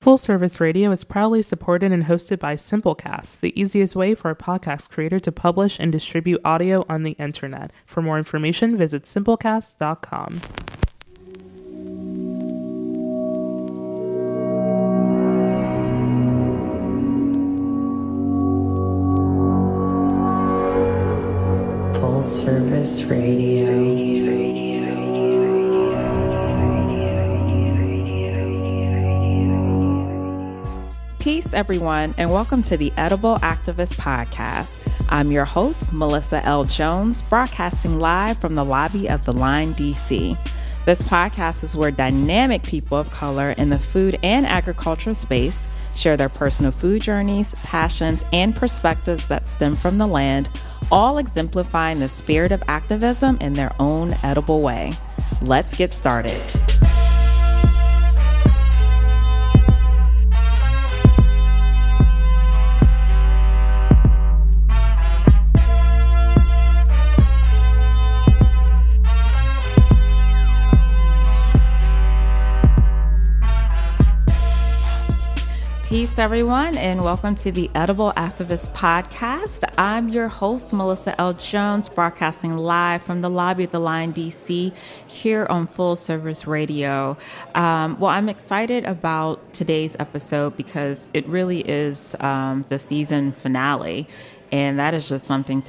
Full Service Radio is proudly supported and hosted by Simplecast, the easiest way for a podcast creator to publish and distribute audio on the internet. For more information, visit simplecast.com. Full Service Radio. Peace, everyone, and welcome to the Edible Activist Podcast. I'm your host, Melissa L. Jones, broadcasting live from the lobby of the Line, D.C. This podcast is where dynamic people of color in the food and agriculture space share their personal food journeys, passions, and perspectives that stem from the land, all exemplifying the spirit of activism in their own edible way. Let's get started. Peace, everyone, and welcome to the Edible Activist Podcast. I'm your host, Melissa L. Jones, broadcasting live from the lobby of the Line, D.C., here on Full Service Radio. I'm excited about today's episode because it really is the season finale. And that is just something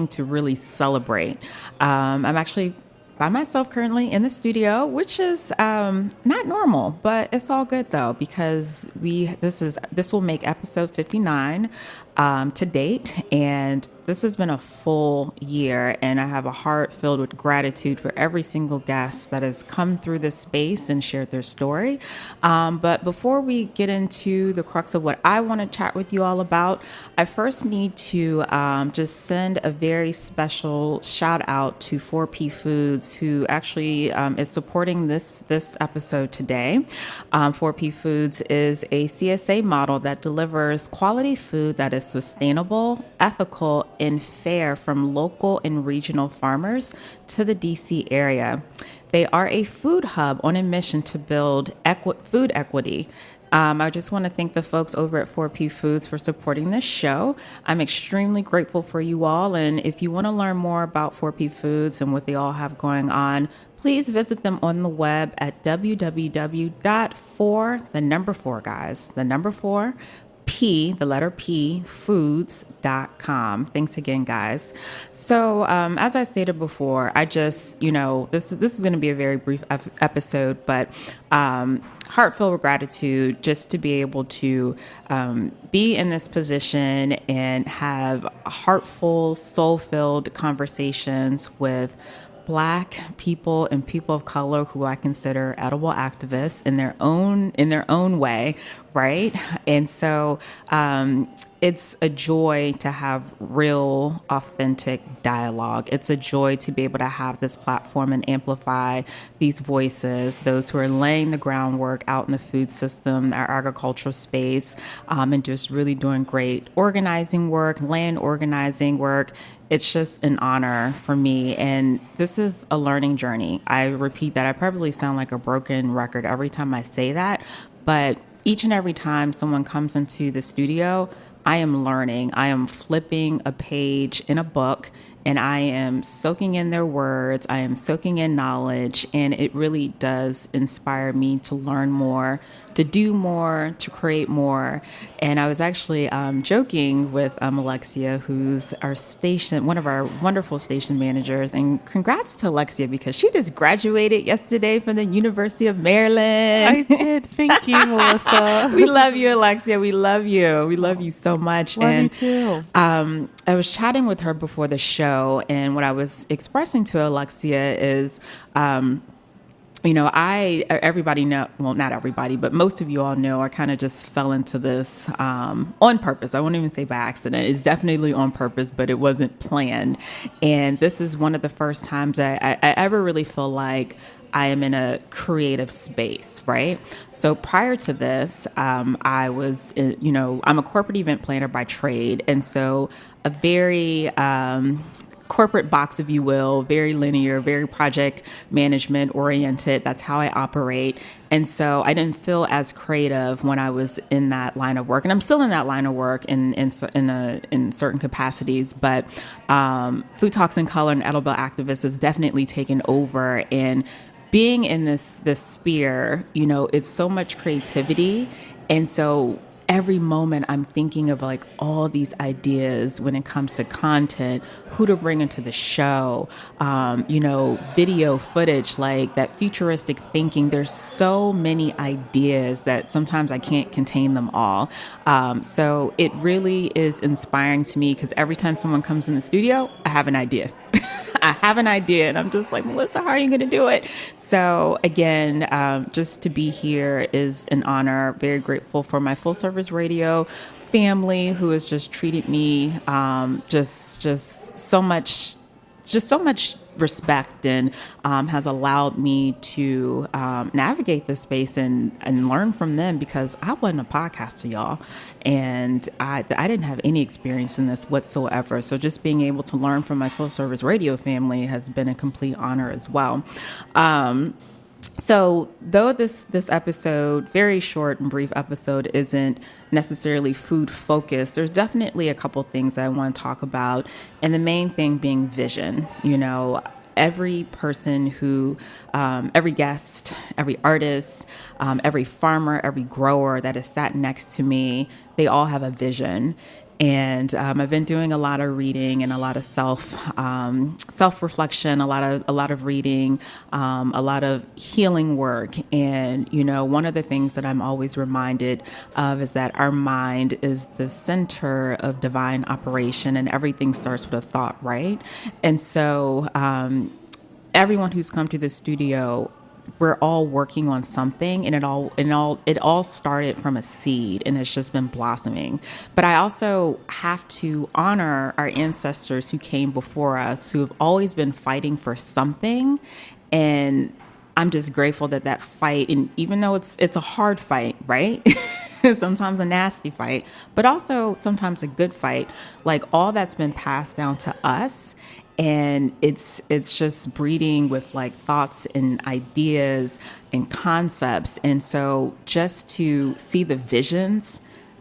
to really celebrate. I'm actually by myself currently in the studio, which is not normal, but it's all good though, because this will make episode 59 to date, and this has been a full year, and I have a heart filled with gratitude for every single guest that has come through this space and shared their story. But before we get into the crux of what I want to chat with you all about, I first need to just send a very special shout out to 4P Foods, who actually is supporting this episode today. 4P Foods is a CSA model that delivers quality food that is sustainable, ethical, and fair from local and regional farmers to the DC area. They are a food hub on a mission to build food equity. I just want to thank the folks over at 4P Foods for supporting this show. I'm extremely grateful for you all. And if you want to learn more about 4P Foods and what they all have going on, please visit them on the web at foods.com. Thanks again, guys. So, as I stated before, I just, this is going to be a very brief episode, but heartfelt gratitude just to be able to be in this position and have heartful, soul-filled conversations with Black people and people of color who I consider edible activists in their own way, right? And so it's a joy to have real, authentic dialogue. It's a joy to be able to have this platform and amplify these voices, those who are laying the groundwork out in the food system, our agricultural space, and just really doing great organizing work, land organizing work. It's just an honor for me. And this is a learning journey. I repeat that. I probably sound like a broken record every time I say that, but each and every time someone comes into the studio, I am learning. I am flipping a page in a book, and I am soaking in their words. I am soaking in knowledge, and it really does inspire me to learn more, to do more, to create more. And I was actually joking with Alexia, who's one of our wonderful station managers. And congrats to Alexia, because she just graduated yesterday from the University of Maryland. I did. Thank you, Melissa. We love you, Alexia. We love you. We love you so much. Love you too. I was chatting with her before the show, and what I was expressing to Alexia is, everybody know, well, not everybody, but most of you all know, I kind of just fell into this on purpose. I won't even say by accident. It's definitely on purpose, but it wasn't planned. And this is one of the first times I ever really feel like I am in a creative space, right? So prior to this, I was, I'm a corporate event planner by trade. And so a very corporate box, if you will, very linear, very project management oriented. That's how I operate. And so I didn't feel as creative when I was in that line of work. And I'm still in that line of work in certain capacities. But Food Talks in Color and Edible Activist has definitely taken over. And being in this sphere, it's so much creativity. And so every moment I'm thinking of like all these ideas when it comes to content, who to bring into the show, video footage, like that futuristic thinking. There's so many ideas that sometimes I can't contain them all. So it really is inspiring to me because every time someone comes in the studio, I have an idea. I have an idea and I'm just like, Melissa, how are you going to do it? So again, just to be here is an honor. Very grateful for my Full Service Radio family who has just treated me just so much respect and has allowed me to navigate this space and learn from them because I wasn't a podcaster, y'all. And I didn't have any experience in this whatsoever. So just being able to learn from my Full Service Radio family has been a complete honor as well. So though this episode, very short and brief episode, isn't necessarily food focused, there's definitely a couple things that I want to talk about. And the main thing being vision. Every person every guest, every artist, every farmer, every grower that has sat next to me, they all have a vision. And I've been doing a lot of reading and a lot of self-reflection, a lot of reading, a lot of healing work. And, one of the things that I'm always reminded of is that our mind is the center of divine operation and everything starts with a thought, right? And so everyone who's come to the studio, we're all working on something and it all started from a seed and it's just been blossoming. But I also have to honor our ancestors who came before us, who have always been fighting for something. And I'm just grateful that fight, and even though it's a hard fight, right? Sometimes a nasty fight, but also sometimes a good fight, like all that's been passed down to us. And it's just breeding with like thoughts and ideas and concepts. And so just to see the visions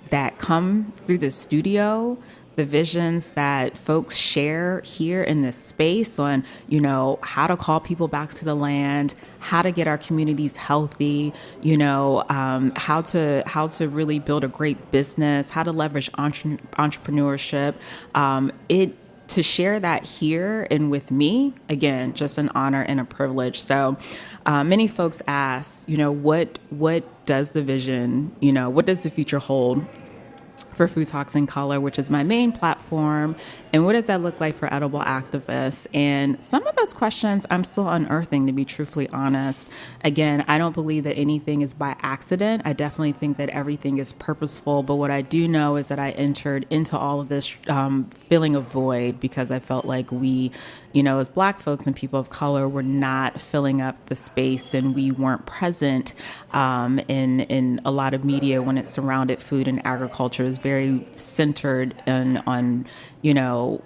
that come through the studio, the visions that folks share here in this space on, how to call people back to the land, how to get our communities healthy, how to really build a great business, how to leverage entrepreneurship. To share that here and with me, again, just an honor and a privilege. So many folks ask, what does the vision, what does the future hold for Food Talks in Color, which is my main platform, and what does that look like for Edible Activists? And some of those questions I'm still unearthing, to be truthfully honest. Again, I don't believe that anything is by accident. I definitely think that everything is purposeful, but what I do know is that I entered into all of this feeling of void because I felt like we, as Black folks and people of color, were not filling up the space and we weren't present in a lot of media when it surrounded food and agriculture. Is very centered on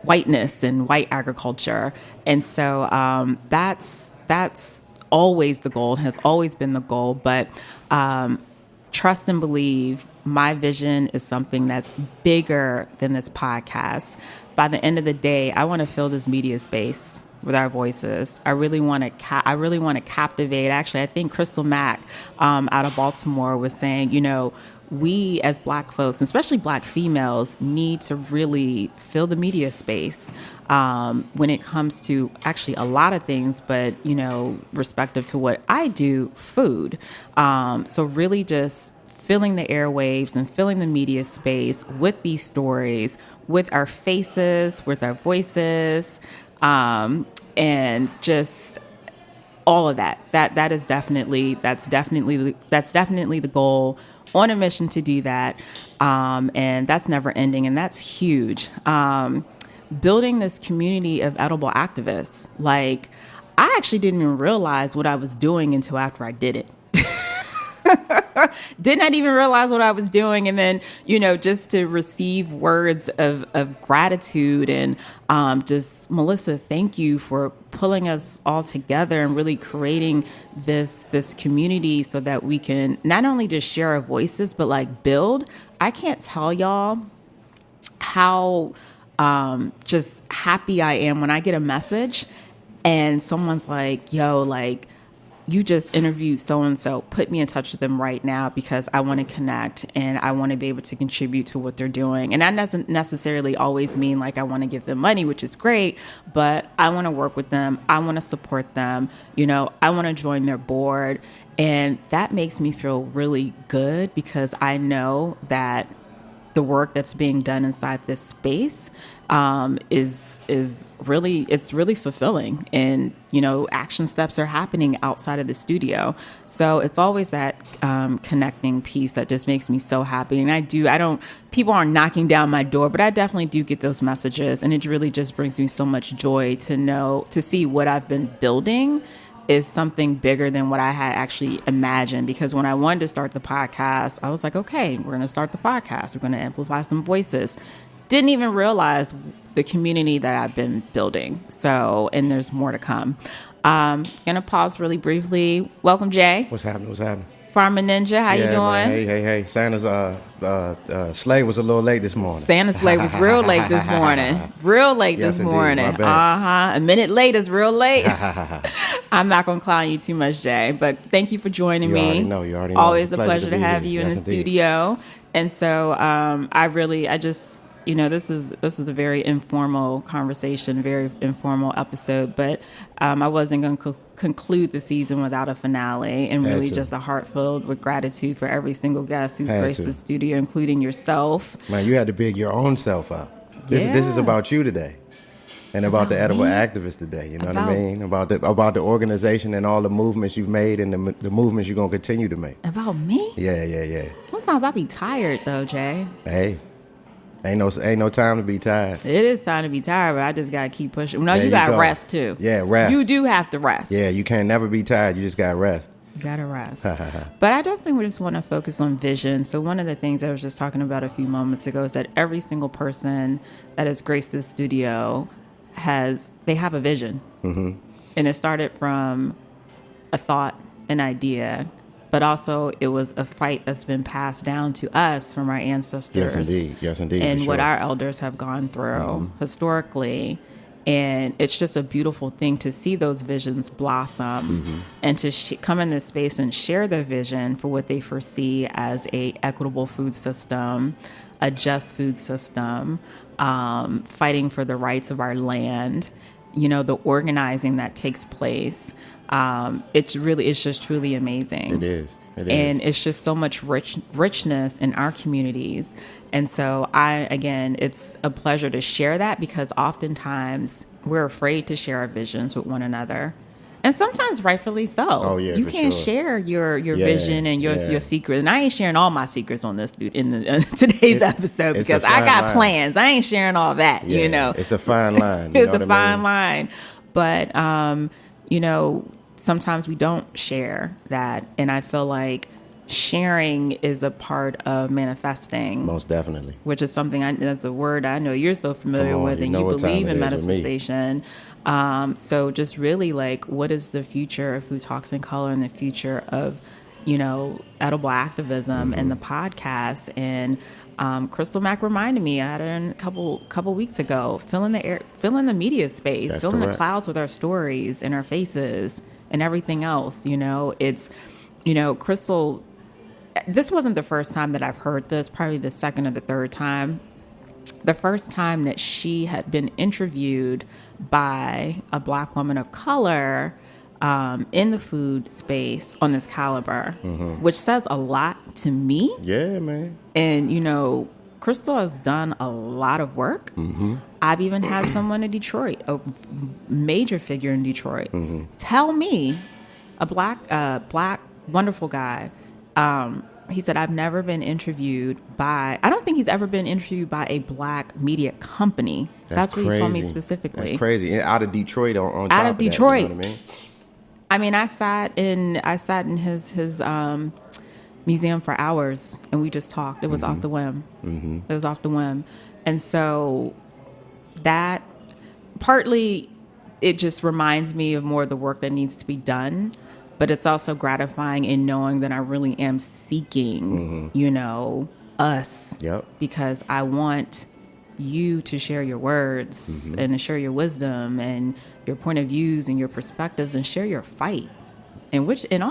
whiteness and white agriculture. And so that's always the goal, has always been the goal. But trust and believe my vision is something that's bigger than this podcast. By the end of the day, I want to fill this media space with our voices. I really want to captivate. Actually, I think Crystal Mack out of Baltimore was saying, we as Black folks, especially Black females, need to really fill the media space when it comes to actually a lot of things, but, respective to what I do, food. So really just filling the airwaves and filling the media space with these stories, with our faces, with our voices, and just all of that. That's definitely the goal. On a mission to do that, and that's never ending, and that's huge. Building this community of edible activists, like I actually didn't even realize what I was doing until after I did it. Did not even realize what I was doing. And then, just to receive words of gratitude and just, Melissa, thank you for pulling us all together and really creating this community so that we can not only just share our voices, but like build. I can't tell y'all how just happy I am when I get a message and someone's like, yo, like, you just interviewed so-and-so, put me in touch with them right now because I want to connect and I want to be able to contribute to what they're doing. And that doesn't necessarily always mean like I want to give them money, which is great, but I want to work with them. I want to support them. I want to join their board. And that makes me feel really good because I know that the work that's being done inside this space is really fulfilling, and action steps are happening outside of the studio. So it's always that connecting piece that just makes me so happy. And people aren't knocking down my door, but I definitely do get those messages, and it really just brings me so much joy to see what I've been building is something bigger than what I had actually imagined. Because when I wanted to start the podcast, I was like, okay, we're going to start the podcast. We're going to amplify some voices. Didn't even realize the community that I've been building. So, and there's more to come. Going to pause really briefly. Welcome, Jay. What's happening? Farmer Ninja, how you doing? Man. Hey. Santa's sleigh was a little late this morning. Santa's sleigh was real late this morning. Yes, this morning. Indeed. My bad. A minute late is real late. I'm not going to clown you too much, Jay, but thank you for joining me. You already know. Always a pleasure to have you in the indeed. studio. And so this is a very informal conversation, very informal episode, but I wasn't going to conclude the season without a finale, and really just a heart filled with gratitude for every single guest who's graced the studio, including yourself. Man, you had to big your own self up. This is about you today, and about the edible activists today. You know what I mean? About the organization and all the movements you've made and the movements you're gonna continue to make. About me? Yeah. Sometimes I be tired though, Jay. Hey. Ain't no time to be tired. It is time to be tired, but I just gotta keep pushing. No, you gotta rest too. Yeah, rest. You do have to rest. Yeah, you can't never be tired. You just gotta rest. You gotta rest. But I definitely just want to focus on vision. So one of the things I was just talking about a few moments ago is that every single person that has graced this studio they have a vision. Mm-hmm. And it started from a thought, an idea, but also it was a fight that's been passed down to us from our ancestors. Yes, indeed. And what our elders have gone through historically. And it's just a beautiful thing to see those visions blossom and to come in this space and share their vision for what they foresee as a equitable food system, a just food system, fighting for the rights of our land, the organizing that takes place. It's just truly amazing. It is. And it's just so much richness in our communities. And so it's a pleasure to share that, because oftentimes we're afraid to share our visions with one another. And sometimes rightfully so. Oh, yeah, you for can't sure. share your vision and your secret. And I ain't sharing all my secrets on this today's episode, because I got plans. I ain't sharing all that, It's a fine line. It's a fine line. But, sometimes we don't share that. And I feel like sharing is a part of manifesting. Most definitely. Which is something that's a word I know you're so familiar with, and you believe in manifestation. So just really like, what is the future of Food Talks in Color and the future of, edible activism and the podcast? And Crystal Mack reminded me, I had her a couple weeks ago, fill in the media space, fill in the clouds with our stories and our faces and everything else. Crystal, this wasn't the first time that I've heard this, probably the second or the third time. The first time that she had been interviewed by a Black woman of color in the food space on this caliber, which says a lot to me. Yeah, man. And, Crystal has done a lot of work. I've even had someone in Detroit, a major figure in Detroit, tell me, a black wonderful guy, he said, I've never been interviewed I don't think he's ever been interviewed by a Black media company. That's what he told me specifically. That's crazy. Out of Detroit on top out of Detroit. That, you know what I mean? I sat in his museum for hours, and we just talked. It was off the whim. It was off the whim. And so that partly, it just reminds me of more of the work that needs to be done. But it's also gratifying in knowing that I really am seeking, us. Yep. Because I want you to share your words and to share your wisdom and your point of views and your perspectives and share your fight. And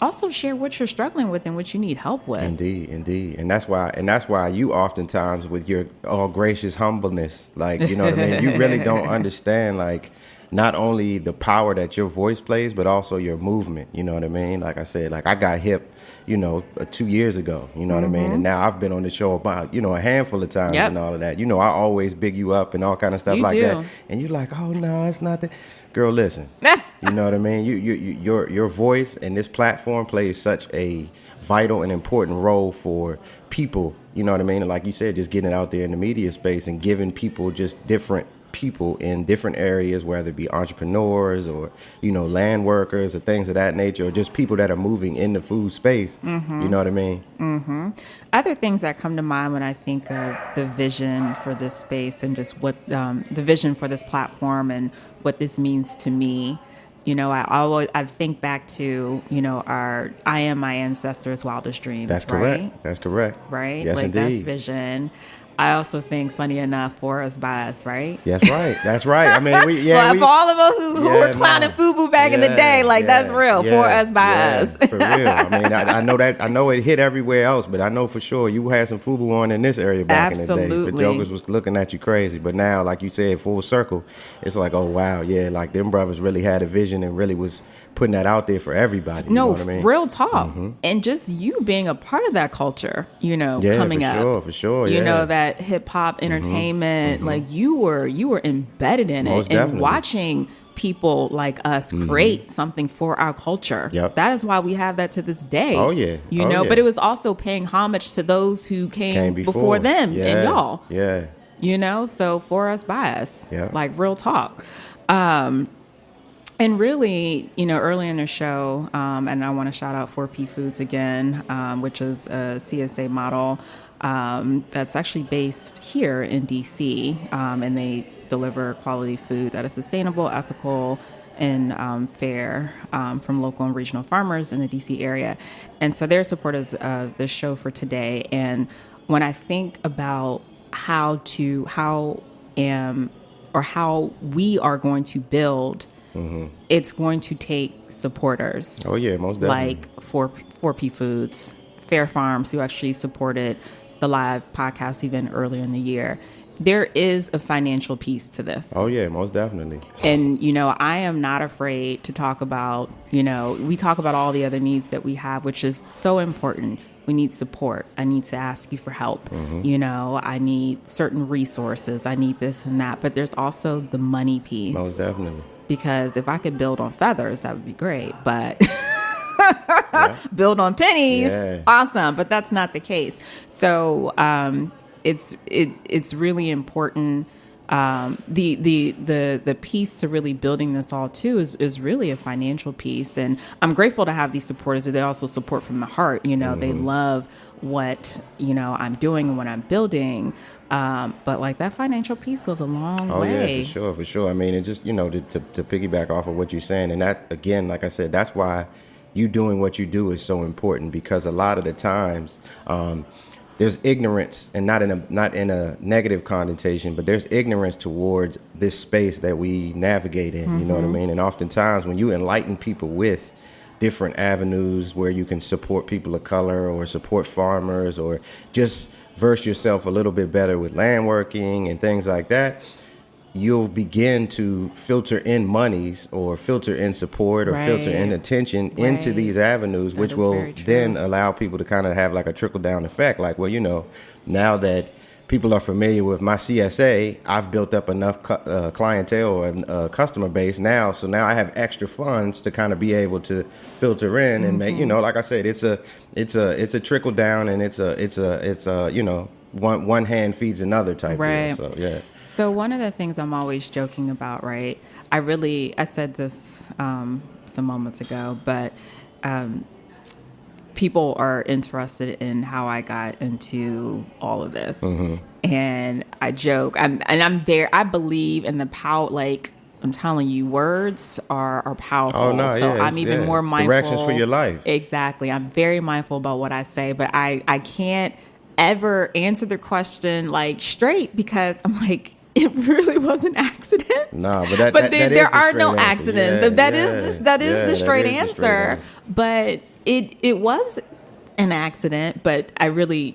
also share what you're struggling with and what you need help with. Indeed. And that's why you oftentimes, with your all gracious humbleness, like, you know what I mean, you really don't understand, like, not only the power that your voice plays, but also your movement. You know what I mean? Like I said, like I got hip, 2 years ago, you know what I mean? And now I've been on the show about, a handful of times and all of that. I always big you up and all kind of stuff that. And you're like, oh no, it's not that. Girl, listen, you know what I mean? Your voice and this platform plays such a vital and important role for people, you know what I mean? And like you said, just getting it out there in the media space and giving people just different people in different areas, whether it be entrepreneurs or, land workers or things of that nature, or just people that are moving in the food space. You know what I mean? Other things that come to mind when I think of the vision for this space and just what the vision for this platform and what this means to me. I think back to, our I am my ancestors' wildest dreams. That's correct. That's correct. Right? Yes, like indeed. That's vision. I also think, funny enough, for us by us, right? That's right. That's right. I mean, for all of us who were clowning FUBU back in the day, that's real. For us by us. For real. I mean, I know that. I know it hit everywhere else, but I know for sure you had some FUBU on in this area back in the day. The jokers was looking at you crazy, but now, like you said, full circle, it's like, oh wow, yeah, like them brothers really had a vision and really was putting that out there for everybody. You know what I mean? Real talk. And just you being a part of that culture, coming up. For sure. That hip hop entertainment, like you were embedded in Most it definitely. And watching people like us create something for our culture. Yep. That is why we have that to this day. Oh yeah. But it was also paying homage to those who came before them and y'all. Yeah. So for us by us. Yeah. Like real talk. And really, early in the show, and I want to shout out 4P Foods again, which is a CSA model that's actually based here in D.C., and they deliver quality food that is sustainable, ethical, and fair from local and regional farmers in the D.C. area. And so they're supporters of this show for today. And when I think about how we are going to build, it's going to take supporters. Oh yeah, most definitely. Like 4P Foods, Fair Farms, who actually supported the live podcast even earlier in the year. There is a financial piece to this. Oh yeah, most definitely. And I am not afraid to talk about, we talk about all the other needs that we have, which is so important. We need support. I need to ask you for help. I need certain resources. I need this and that. But there's also the money piece. Most definitely. Because if I could build on feathers, that would be great. But build on pennies, awesome. But that's not the case. So it's really important. The piece to really building this all too is really a financial piece, and I'm grateful to have these supporters. They also support from the heart. They love what I'm doing and what I'm building. But like that financial piece goes a long way. Yeah, for sure. I mean, it just to piggyback off of what you're saying, and that again, like I said, that's why you doing what you do is so important, because a lot of the times. There's ignorance, and not in a negative connotation, but there's ignorance towards this space that we navigate in. You know what I mean? And oftentimes, when you enlighten people with different avenues where you can support people of color or support farmers or just verse yourself a little bit better with land working and things like that, you'll begin to filter in monies or filter in support or filter in attention into these avenues, which will then allow people to kind of have like a trickle down effect. Like, well, now that people are familiar with my CSA, I've built up enough clientele or customer base now. So now I have extra funds to kind of be able to filter in and make, like I said, it's a trickle down, and it's a one hand feeds another type deal. So yeah. So one of the things I'm always joking about, right? I said this some moments ago, but people are interested in how I got into all of this. And I joke, I'm there. I believe in the power, like, I'm telling you, words are powerful. Oh, no, so yeah, I'm even more it's mindful. directions for your life. Exactly. I'm very mindful about what I say, but I can't ever answer the question like straight, because I'm like, it really was an accident. No, but but there are no answer. accidents. That is the straight answer. But it was an accident, but I really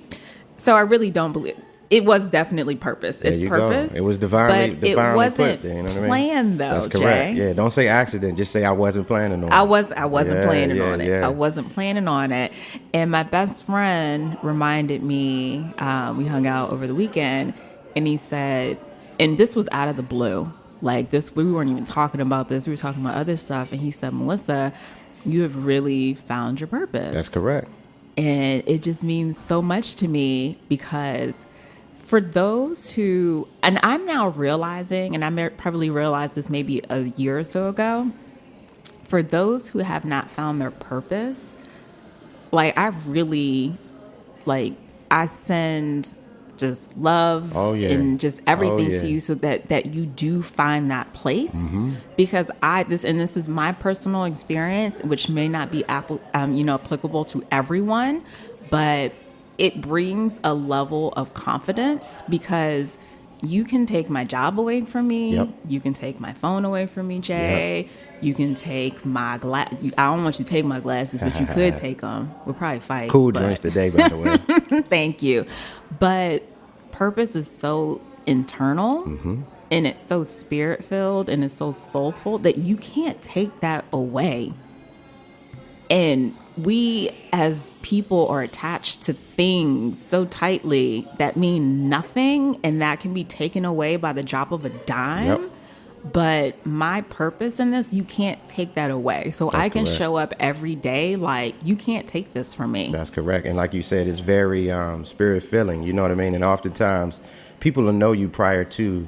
don't believe it was definitely purpose. It's purpose. It was divinely but it wasn't put there, you know what I mean? planned though. That's correct. Jay. Yeah, don't say accident. Just say I wasn't planning on it. I wasn't planning on it. Yeah. I wasn't planning on it. And my best friend reminded me, we hung out over the weekend, and he said, and this was out of the blue. Like this, we weren't even talking about this. We were talking about other stuff. And he said, Melissa, you have really found your purpose. That's correct. And it just means so much to me, because for those who, and I'm now realizing, and I probably realized this maybe a year or so ago, for those who have not found their purpose, like I send just love and just everything to you, so that you do find that place. Because this is my personal experience, which may not be applicable to everyone, but it brings a level of confidence, because you can take my job away from me. Yep. You can take my phone away from me, Jay. Yep. You can take my glass. I don't want you to take my glasses, but you could take them. We'll probably fight. Cool drinks today, by the way. Thank you. But purpose is so internal, and it's so spirit-filled, and it's so soulful that you can't take that away. And we as people are attached to things so tightly that mean nothing, and that can be taken away by the drop of a dime. Yep. But my purpose in this, you can't take that away. So I can show up every day like, you can't take this from me. That's correct. And like you said, it's very spirit-filling, you know what I mean? And oftentimes, people will know you prior to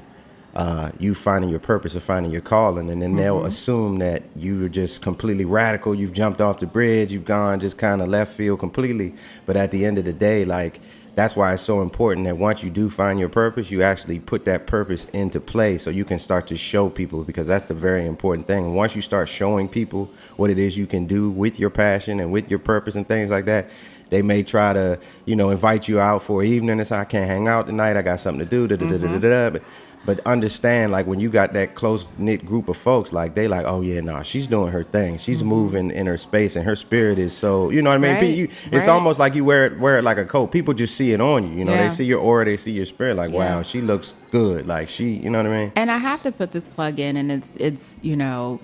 you finding your purpose or finding your calling, and then they'll assume that you were just completely radical. You've jumped off the bridge. You've gone just kind of left field completely. But at the end of the day, like, that's why it's so important that once you do find your purpose, you actually put that purpose into play so you can start to show people, because that's the very important thing. Once you start showing people what it is you can do with your passion and with your purpose and things like that, they may try to, invite you out for an evening and say, I can't hang out tonight. I got something to do. But understand, like, when you got that close-knit group of folks, like, they like, oh, yeah, no, she's doing her thing. She's moving in her space, and her spirit is so, you know what I mean? Right. It's almost like you wear it like a coat. People just see it on you, They see your aura, they see your spirit, like, wow, she looks good. Like, you know what I mean? And I have to put this plug in, and it's you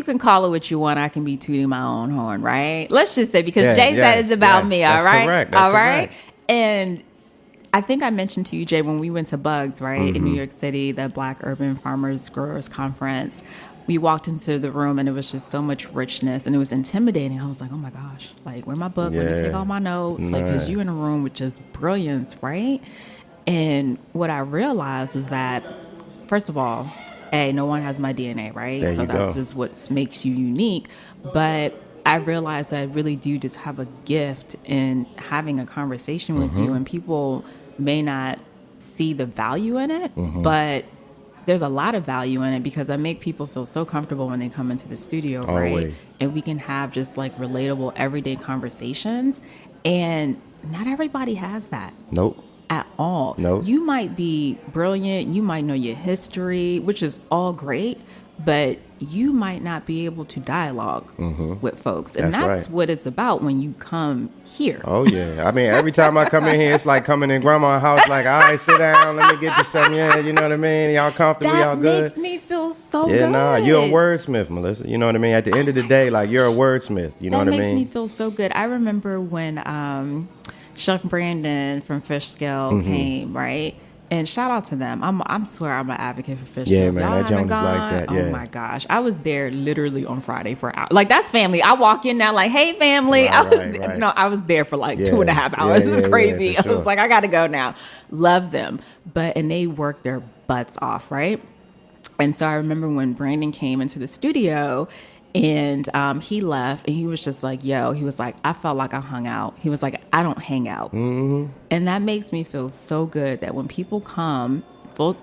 can call it what you want. I can be tooting my own horn, right? Let's just say, because Jay said it's about me, all right? Correct. All right? And I think I mentioned to you, Jay, when we went to Bugs, right, in New York City, the Black Urban Farmers Growers Conference, we walked into the room, and it was just so much richness, and it was intimidating. I was like, oh my gosh, like, where my book? Let me take all my notes. Like, because you in a room with just brilliance, right? And what I realized was that, first of all, no one has my DNA, right? There so you that's go. just what makes you unique. But I realized I really do just have a gift in having a conversation with you, and people may not see the value in it, but there's a lot of value in it, because I make people feel so comfortable when they come into the studio, Always. right? And we can have just like relatable everyday conversations, and not everybody has that. Nope. At all. Nope. You might be brilliant, you might know your history, which is all great, but you might not be able to dialogue with folks. And that's right. what it's about when you come here. Oh, yeah. I mean, every time I come in here, it's like coming in grandma's house, like, all right, sit down, let me get you something. Yeah, you know what I mean? Y'all comfortable, y'all good? That makes me feel so good. Yeah, nah, you're a wordsmith, Melissa. You know what I mean? At the end of the day, like, you're a wordsmith. You know what I mean? That makes me feel so good. I remember when Chef Brandon from Fish Scale came, right? And shout out to them. I swear I'm an advocate for Fish Scale. Yeah, man, Y'all that joint is haven't like that. Yeah. Oh my gosh, I was there literally on Friday for hours. Like, that's family. I walk in now like, hey, family. Right. No, I was there for like 2.5 hours. It's crazy. For sure. I was like, I got to go now. Love them, and they work their butts off, right? And so I remember when Brandon came into the studio, And he left, and he was just like, yo, he was like, I felt like I hung out. He was like, I don't hang out. And that makes me feel so good that when people come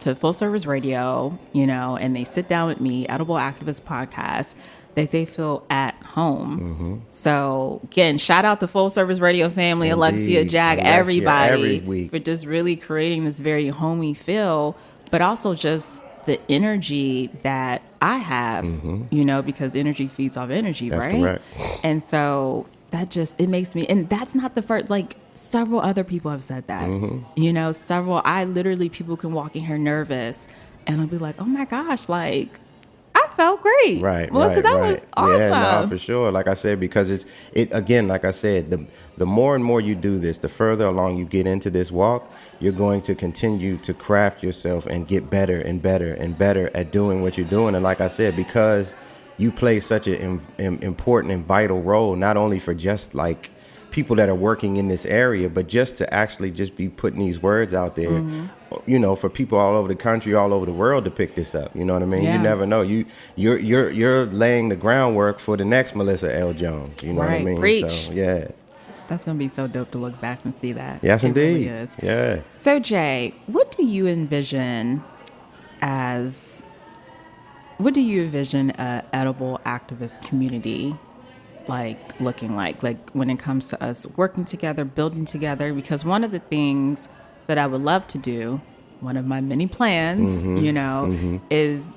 to Full Service Radio, you know, and they sit down with me, Edible Activist Podcast, that they feel at home. So again, shout out to Full Service Radio family, Alexia, Jack, everybody for just really creating this very homey feel, but also just the energy that I have, you know, because energy feeds off energy, That's right? correct. And so that just, it makes me, and that's not the first, like several other people have said that, you know, people can walk in here nervous and I'll be like, oh my gosh, like, I felt great. Right. Melissa, that was awesome. Yeah, no, for sure. Like I said, because it again, like I said, the more and more you do this, the further along you get into this walk, you're going to continue to craft yourself and get better and better and better at doing what you're doing. And like I said, because you play such an important and vital role, not only for just like people that are working in this area, but just to actually just be putting these words out there, you know, for people all over the country, all over the world to pick this up. You know what I mean? Yeah. You never know. You're laying the groundwork for the next Melissa L. Jones. You know what I mean? Preach. So, yeah. That's going to be so dope to look back and see that. Yes, It indeed. really is. Yeah. So Jay, what do you envision a edible activist community like looking like when it comes to us working together, building together? Because one of the things that I would love to do, one of my many plans, you know, is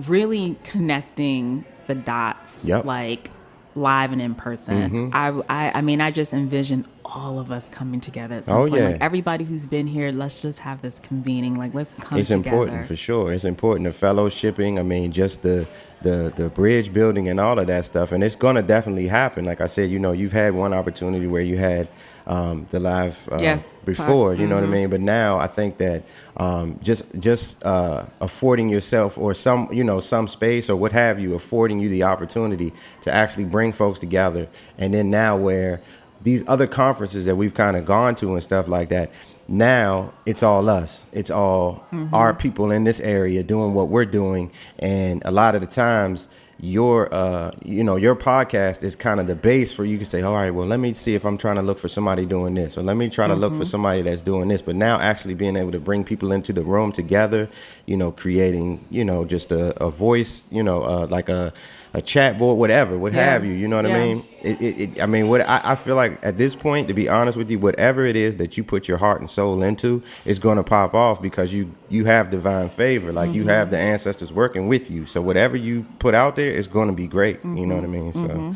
really connecting the dots, like live and in person. I mean, I just envision all of us coming together at some point. Like everybody who's been here, let's just have this convening. Like, let's come together. It's important for sure. It's important, the fellowshipping. I mean, just the bridge building and all of that stuff. And it's going to definitely happen. Like I said, you know, you've had one opportunity where you had the live before, you know what I mean? But now I think that just affording yourself or some space or what have you, affording you the opportunity to actually bring folks together. And then now where these other conferences that we've kind of gone to and stuff like that, now it's all us. It's all our people in this area doing what we're doing. And a lot of the times your podcast is kind of the base for you to say, all right, well, let me see if I'm trying to look for somebody doing this, or let me try to look for somebody that's doing this. But now actually being able to bring people into the room together, you know, creating, you know, just a voice, you know, like a chat board, whatever, what have you, you know what I mean? I mean, I feel like at this point, to be honest with you, whatever it is that you put your heart and soul into is going to pop off because you have divine favor. Like you have the ancestors working with you. So whatever you put out there is going to be great. You know what I mean? So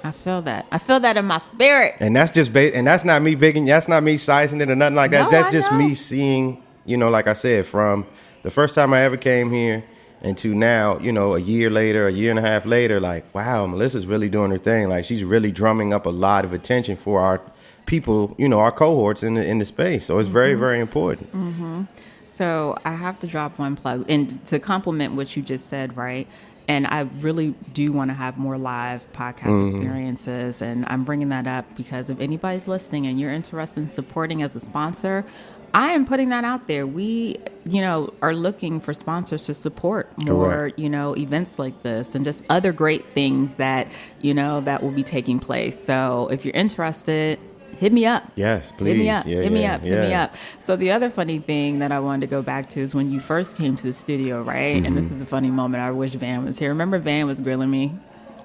I feel that. I feel that in my spirit. And that's just and that's not me that's not me sizing it or nothing like that. No, That's just me seeing, you know, like I said, from the first time I ever came here and to now, you know, a year and a half later, like, wow, Melissa's really doing her thing. Like, she's really drumming up a lot of attention for our people, you know, our cohorts in the space. So it's very, very important. So I have to drop one plug and to complement what you just said, right? And I really do want to have more live podcast experiences. And I'm bringing that up because if anybody's listening and you're interested in supporting as a sponsor, I am putting that out there. We, you know, are looking for sponsors to support more, you know, events like this and just other great things that, you know, that will be taking place. So if you're interested, hit me up. Yes, please. Hit me up. Hit me up. So the other funny thing that I wanted to go back to is when you first came to the studio, right? And this is a funny moment. I wish Van was here. Remember Van was grilling me?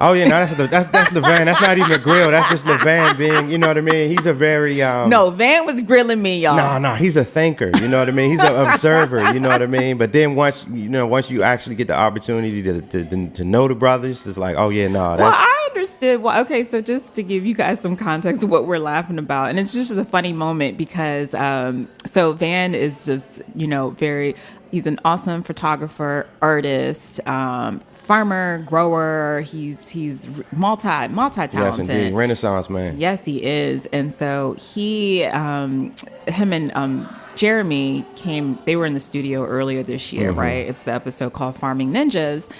Oh yeah, no, that's LeVan. That's not even a grill. That's just LeVan being, you know what I mean? He's a very No, Van was grilling me, y'all. No, he's a thinker. You know what I mean? He's an observer. You know what I mean? But then once you actually get the opportunity to know the brothers, it's like, oh yeah, no. Well, I understood why. Okay, so just to give you guys some context of what we're laughing about, and it's just a funny moment because so Van is just, you know, he's an awesome photographer, artist, farmer, grower. He's multi-talented. Yes, indeed. Renaissance man. Yes, he is. And so him and Jeremy they were in the studio earlier this year, right? It's the episode called Farming Ninjas.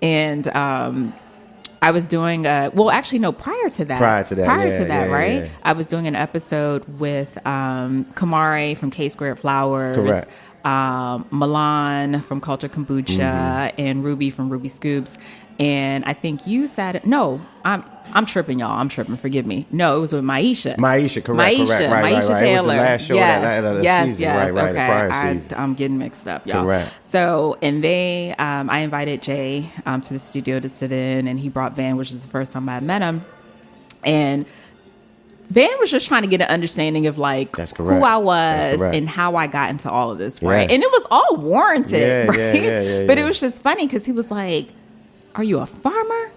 And I was doing prior to that, right? Yeah. I was doing an episode with Kamare from K Squared Flowers. Correct. Milan from Culture Kombucha and Ruby from Ruby Scoops. And I think you said, no, I'm tripping, y'all. I'm tripping. Forgive me. No, it was with Maisha. Maisha, correct. Maisha Taylor. It was the last show yes, season. Yes. Right, okay. the prior season. I'm getting mixed up, y'all. Correct. So, and I invited Jay to the studio to sit in, and he brought Van, which is the first time I met him. And Van was just trying to get an understanding of like who I was and how I got into all of this, right? Yes. And it was all warranted, right? Yeah, but it was just funny because he was like, "Are you a farmer?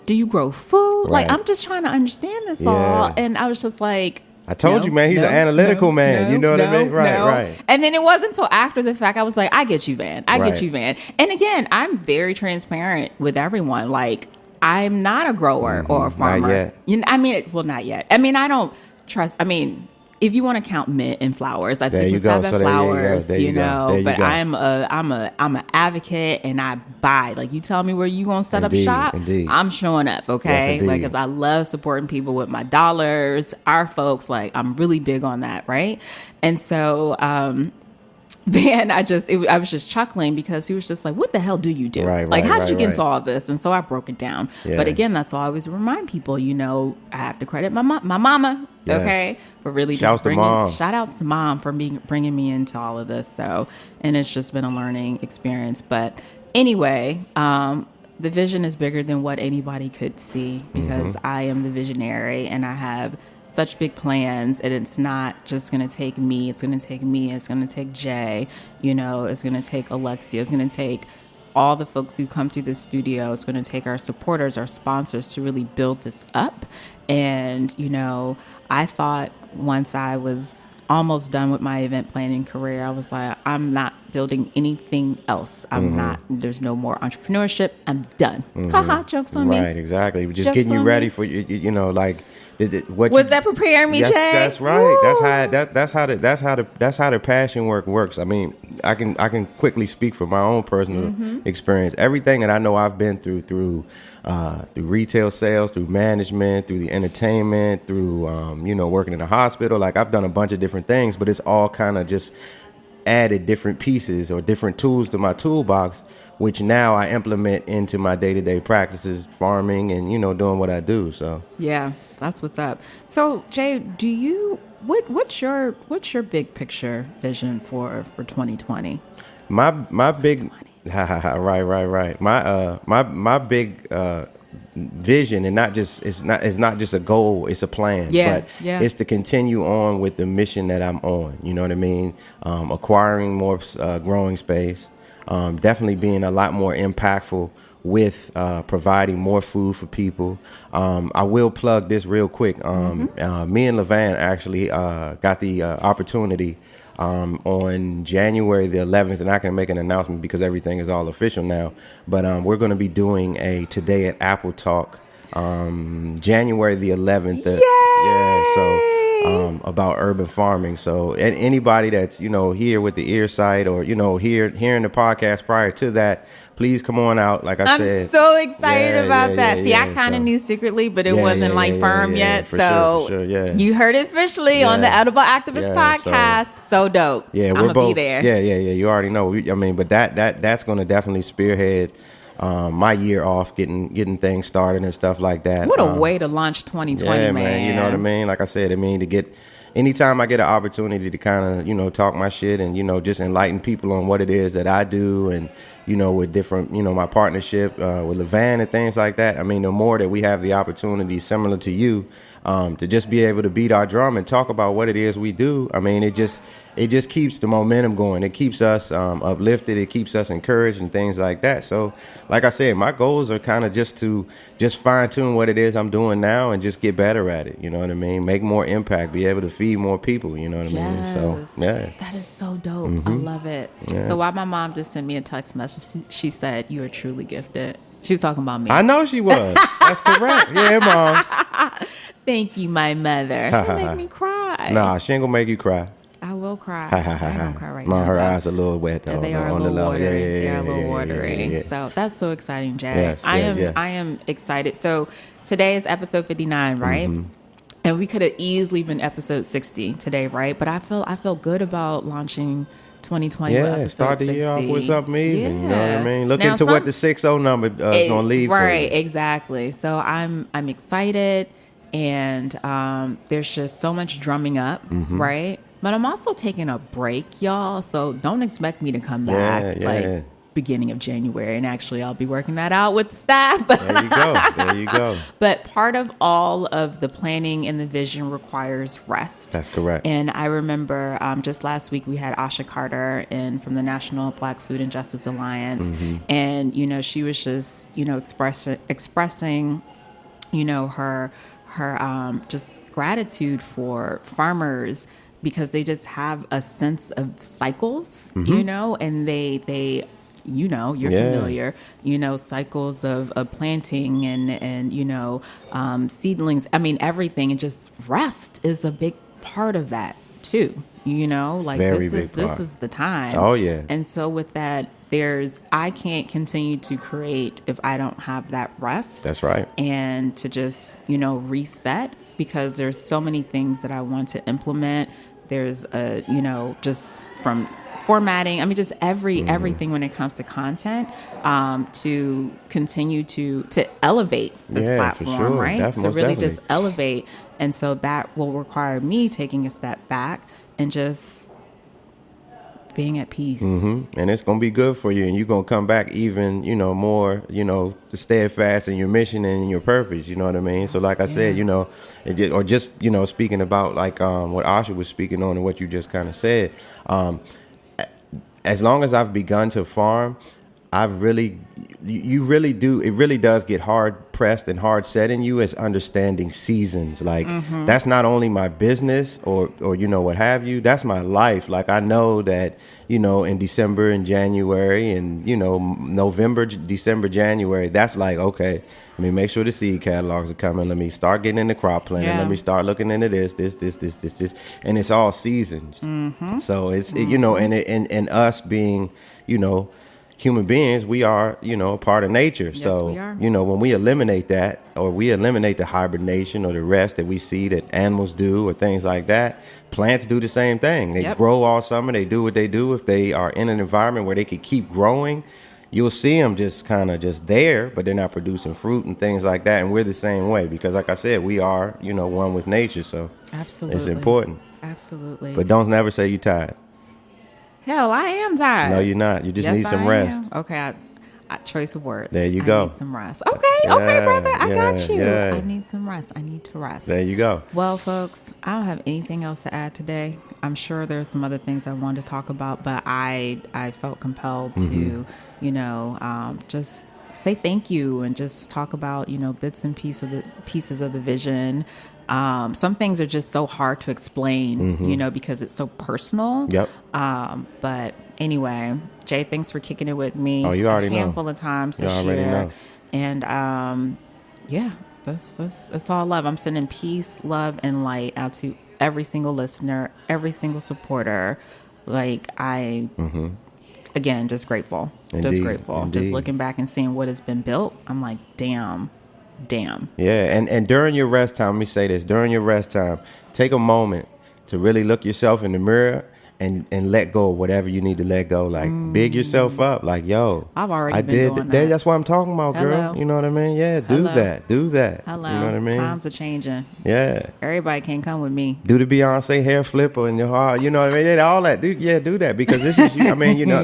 Do you grow food?" Right. Like, I'm just trying to understand this all. And I was just like, I told you, man, he's an analytical man. You know what I mean? Right. And then it wasn't until after the fact I was like, I get you, Van. I get you, Van. And again, I'm very transparent with everyone. Like, I'm not a grower or a farmer. Not yet. Not yet. I mean, I don't trust. I mean, if you want to count mint and flowers, I take Seven flowers, you know. But I'm an advocate, and I buy. Like, you tell me where you gonna set up shop, I'm showing up, okay? Like, because I love supporting people with my dollars. Our folks, like, I'm really big on that, right? And so, Van, I was just chuckling because he was just like, "What the hell do you do? How did you get into all this?" And so I broke it down. Yeah. But again, that's all I always remind people. You know, I have to credit my mama, okay, for really just shout outs to mom for bringing me into all of this. So, and it's just been a learning experience. But anyway, the vision is bigger than what anybody could see because I am the visionary, and I have such big plans, and it's not just going to take me. It's going to take me. It's going to take Jay. You know, it's going to take Alexia. It's going to take all the folks who come through the studio. It's going to take our supporters, our sponsors to really build this up. And, you know, I thought once I was almost done with my event planning career, I was like, I'm not building anything else. There's no more entrepreneurship. I'm done. Haha, jokes on me. Right, exactly. Just getting you ready for, you know, like, that preparing me, Jay? That's right. Woo! That's how the passion works. I mean, I can quickly speak from my own personal experience. Everything that I know I've been through retail sales, through management, through the entertainment, through working in a hospital. Like, I've done a bunch of different things, but it's all kind of just added different pieces or different tools to my toolbox, which now I implement into my day-to-day practices, farming and, doing what I do. So yeah, that's what's up. So Jay, what's your big picture vision for 2020? My big right. My big vision, and it's not just a goal, it's a plan. But it's to continue on with the mission that I'm on. You know what I mean? Acquiring more growing space. Definitely being a lot more impactful with providing more food for people. I will plug this real quick. Me and Levan actually got the opportunity on January the 11th, and I can make an announcement because everything is all official now. But we're going to be doing a Today at Apple Talk January the 11th. About urban farming. So anybody that's, here with the Earsight or, hearing the podcast prior to that, please come on out. Like I said, I'm so excited about that. See, I kind of knew secretly, but it wasn't firm yet. For so sure, you heard it officially on the Edible Activist podcast. So dope. Yeah, I'm gonna be there. Yeah. You already know. But that's going to definitely spearhead my year off, getting things started and stuff like that. What a way to launch 2020, man. You know what I mean? Like I said, to get anytime I get an opportunity to kind of, talk my shit and, just enlighten people on what it is that I do and, with different, my partnership with Levan and things like that. I mean, the more that we have the opportunity similar to you to just be able to beat our drum and talk about what it is we do. I mean, it just keeps the momentum going. It keeps us uplifted. It keeps us encouraged and things like that. So, like I said, my goals are kind of just to fine tune what it is I'm doing now and just get better at it. You know what I mean? Make more impact, be able to feed more people. You know what I mean? So, yeah. That is so dope. I love it. Yeah. So while my mom just sent me a text message, she said, "You are truly gifted." She was talking about me. I know she was. That's correct. Yeah, moms. Thank you, my mother. She'll make me cry. Nah, she ain't gonna make you cry. I will cry. I ain't gonna cry right now. Her eyes are a little wet though. They are a little watery. They are a little watery. So that's so exciting, Jay. Yes, I am excited. So today is episode 59, right? And we could have easily been episode 60 today, right? But I feel good about launching 2020. Yeah, start the year off with something even. You know what I mean? Look into what the 60 number is going to leave for you. Right, exactly. So I'm excited, and there's just so much drumming up, right? But I'm also taking a break, y'all. So don't expect me to come back like beginning of January. And actually, I'll be working that out with the staff. There you go. There you go. But part of all of the planning and the vision requires rest. That's correct. And I remember just last week we had Asha Carter in from the National Black Food and Justice Alliance. And, you know, she was just, you know, expressing, you know, her just gratitude for farmers, because they just have a sense of cycles, you know, and they you know, you're familiar, you know, cycles of planting and you know, seedlings. I mean, everything, and just rest is a big part of that too. You know, like this is the time. Oh yeah. And so with that, I can't continue to create if I don't have that rest. That's right. And to just, you know, reset, because there's so many things that I want to implement. There's you know, just from formatting, I mean, just everything when it comes to content, to continue to elevate this platform, for sure. right? Definitely, to really just elevate. And so that will require me taking a step back and just being at peace. And it's going to be good for you, and you're going to come back even, you know, more, you know, steadfast in your mission and in your purpose, you know what I mean? So like I said, you know, or just, you know, speaking about like what Asha was speaking on and what you just kind of said, as long as I've begun to farm, you really do. It really does get hard pressed and hard set in you as understanding seasons. Like that's not only my business or you know what have you. That's my life. Like I know that, you know, in December and January and, you know, November, December, January, that's like, okay, let me make sure the seed catalogs are coming. Let me start getting into crop planning. Yeah. Let me start looking into this, and it's all seasons. So it's you know, and us being, you know, human beings, we are, you know, a part of nature. Yes, so, we are. you know, when we eliminate that, or we eliminate the hibernation or the rest that we see that animals do or things like that, plants do the same thing. They grow all summer. They do what they do. If they are in an environment where they can keep growing, you'll see them just kind of just there, but they're not producing fruit and things like that. And we're the same way, because like I said, we are, you know, one with nature. So Absolutely. it's important. Absolutely. But don't never say you're tired. Hell, I am tired. No, you're not. You just need some rest. Okay, choice of words. There you go. I need some rest. Okay, brother. I got you. Yeah. I need some rest. I need to rest. There you go. Well, folks, I don't have anything else to add today. I'm sure there's some other things I wanted to talk about, but I felt compelled to, you know, just say thank you and just talk about, you know, bits and pieces of the vision. Some things are just so hard to explain, you know, because it's so personal. Yep. But anyway, Jay, thanks for kicking it with me. Oh, you already know. A handful of times this You already year. know. And yeah, that's all love. I'm sending peace, love, and light out to every single listener, every single supporter. Like again, just grateful. Just grateful. Indeed. Just looking back and seeing what has been built. I'm like, damn. Yeah, and during your rest time, let me say this, during your rest time, take a moment to really look yourself in the mirror and let go of whatever you need to let go. Like, big yourself up. Like, yo, I've already I been did doing that. that. That's what I'm talking about, girl. Hello. You know what I mean? Yeah, do Hello. that. Hello. You know what I mean? Times are changing. Yeah. Everybody can't come with me. Do the Beyonce hair flipper in your heart. You know what I mean? All that. Do that, because this is you. I mean, you know,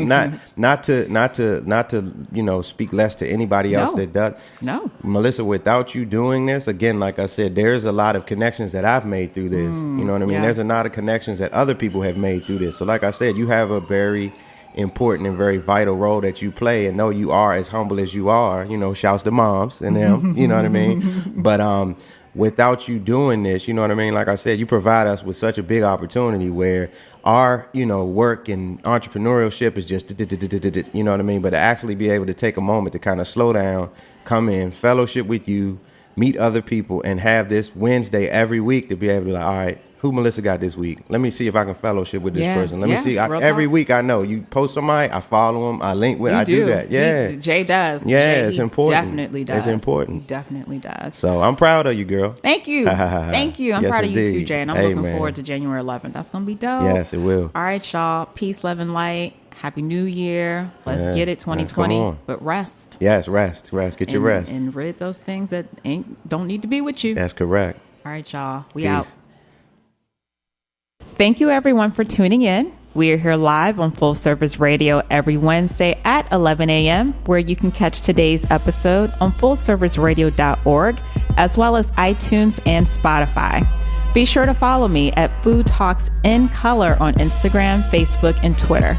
not to you know, speak less to anybody else that does. No. Melissa, without you doing this, again, like I said, there's a lot of connections that I've made through this. You know what I mean? yeah. There's a lot of connections that other people have made through this. So like I said, you have a very important and very vital role that you play, and know you are as humble as you are. You know, shouts to moms and them. You know what I mean? But without you doing this, you know what I mean? Like I said, you provide us with such a big opportunity where our, you know, work and entrepreneurship is just, you know what I mean? But to actually be able to take a moment to kind of slow down, come in, fellowship with you, meet other people, and have this Wednesday every week to be able to, like, all right, who Melissa got this week? Let me see if I can fellowship with this person. Let me see. Real week I know you post somebody, I follow them, I link with. I do that. Yeah, Jay does. Yeah, Jay, it's important. Definitely does. It's important. He definitely does. So I'm proud of you, girl. Thank you. Thank you. I'm Yes, proud of you too, indeed. Jay, and I'm looking forward to January 11th. That's gonna be dope. Yes, it will. All right, y'all. Peace, love, and light. Happy New Year. Let's get it, 2020. Come on. But rest. Yes, rest. Get your rest. And rid those things that don't need to be with you. That's correct. All right, y'all. We Peace. out. Thank you, everyone, for tuning in. We are here live on Full Service Radio every Wednesday at 11 a.m., where you can catch today's episode on fullserviceradio.org, as well as iTunes and Spotify. Be sure to follow me at Food Talks in Color on Instagram, Facebook, and Twitter.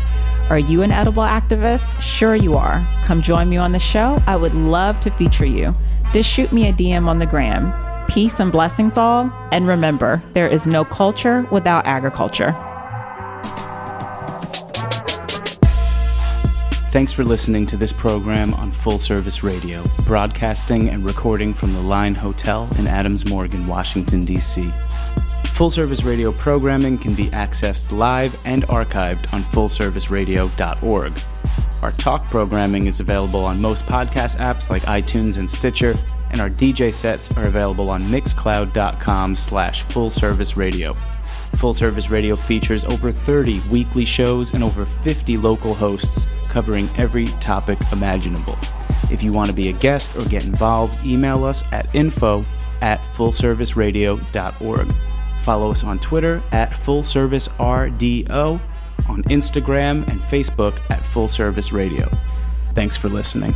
Are you an edible activist? Sure you are. Come join me on the show. I would love to feature you. Just shoot me a DM on the gram. Peace and blessings all. And remember, there is no culture without agriculture. Thanks for listening to this program on Full Service Radio, broadcasting and recording from the Line Hotel in Adams Morgan, Washington, D.C. Full Service Radio programming can be accessed live and archived on fullserviceradio.org. Our talk programming is available on most podcast apps like iTunes and Stitcher, and our DJ sets are available on mixcloud.com/fullserviceradio. Full Service Radio features over 30 weekly shows and over 50 local hosts covering every topic imaginable. If you want to be a guest or get involved, email us at info@fullserviceradio.org. Follow us on Twitter at FullServiceRDO, on Instagram and Facebook at Full Service Radio. Thanks for listening.